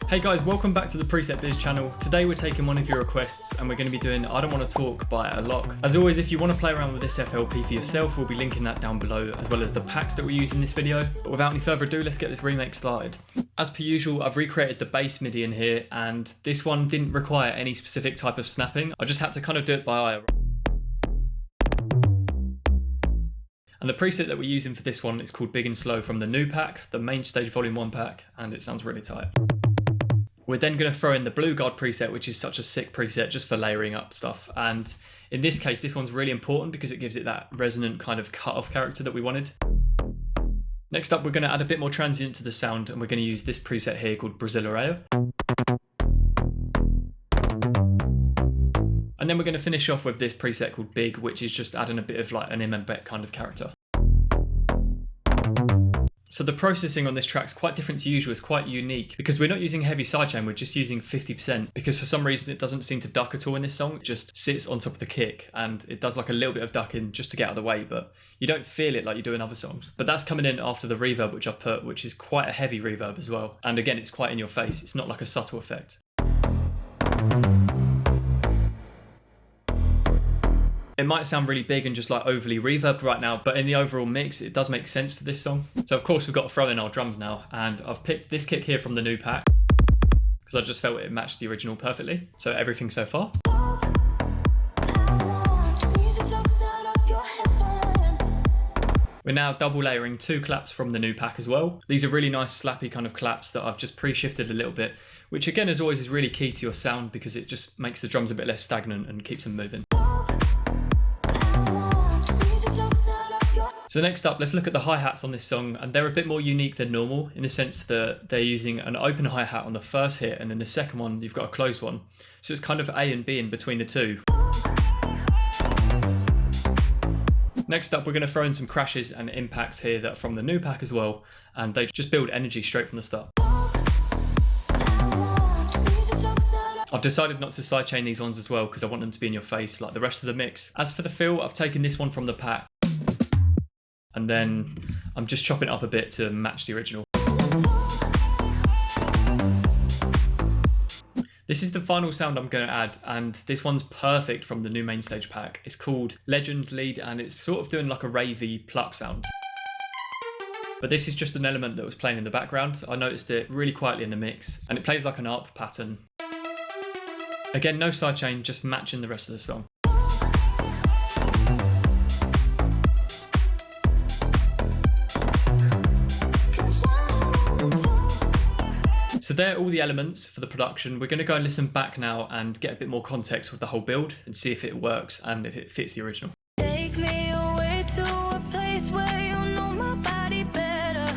Hey guys, welcome back to the Preset Biz channel. Today we're taking one of your requests and we're going to be doing I Don't Want to Talk by Alok. As always, if you want to play around with this FLP for yourself, we'll be linking that down below, as well as the packs that we use in this video. But without any further ado, let's get this remake started. As per usual, I've recreated the bass MIDI in here, and this one didn't require any specific type of snapping. I just had to kind of do it by eye. And the preset that we're using for this one is called Big and Slow from the new pack, the Main Stage Volume 1 pack, and it sounds really tight. We're then going to throw in the Blue Guard preset, which is such a sick preset just for layering up stuff. And in this case, this one's really important because it gives it that resonant kind of cut-off character that we wanted. Next up, we're going to add a bit more transient to the sound, and we're going to use this preset here called Brasileiro. And then we're going to finish off with this preset called Big, which is just adding a bit of like an Imanbek kind of character. So the processing on this track is quite different to usual. It's quite unique because we're not using heavy sidechain, we're just using 50%, because for some reason it doesn't seem to duck at all in this song. It just sits on top of the kick and it does like a little bit of ducking just to get out of the way, but you don't feel it like you do in other songs. But that's coming in after the reverb which I've put, which is quite a heavy reverb as well. And again, it's quite in your face. It's not like a subtle effect. It might sound really big and just like overly reverbed right now, but in the overall mix, it does make sense for this song. So of course we've got to throw in our drums now, and I've picked this kick here from the new pack because I just felt it matched the original perfectly. So everything so far. We're now double layering 2 claps from the new pack as well. These are really nice slappy kind of claps that I've just pre-shifted a little bit, which again, as always, is really key to your sound because it just makes the drums a bit less stagnant and keeps them moving. So next up, let's look at the hi-hats on this song, and they're a bit more unique than normal in the sense that they're using an open hi-hat on the first hit, and then the second one you've got a closed one. So it's kind of A and B in between the two. Next up, we're going to throw in some crashes and impacts here that are from the new pack as well, and they just build energy straight from the start. I've decided not to sidechain these ones as well because I want them to be in your face like the rest of the mix. As for the feel, I've taken this one from the pack, and then I'm just chopping it up a bit to match the original. This is the final sound I'm going to add, and this one's perfect from the new main stage pack. It's called Legend Lead, and it's sort of doing like a ravey pluck sound. But this is just an element that was playing in the background. I noticed it really quietly in the mix, and it plays like an ARP pattern. Again, no sidechain, just matching the rest of the song. So there are all the elements for the production. We're going to go and listen back now and get a bit more context with the whole build and see if it works and if it fits the original. Take me away to a place where you know my body better,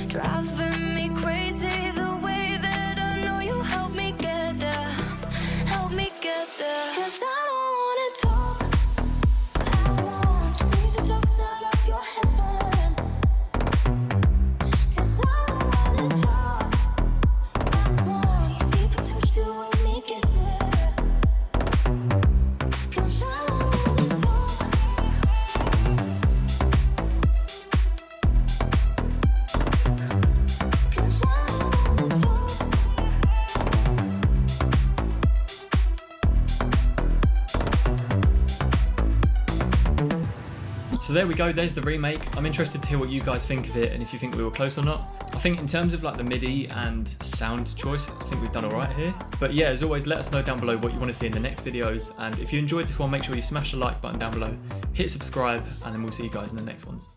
driving me crazy the way that I know you help me get there, 'cause I don't wanna talk, I want to be the dark side of your heaven, 'cause I don't wanna talk, I want people to still make it there, 'cause I don't wanna So there we go, there's the remake. I'm interested to hear what you guys think of it and if you think we were close or not. I think in terms of like the MIDI and sound choice, I think we've done all right here. But yeah, as always, let us know down below what you want to see in the next videos. And if you enjoyed this one, make sure you smash the like button down below, hit subscribe, and then we'll see you guys in the next ones.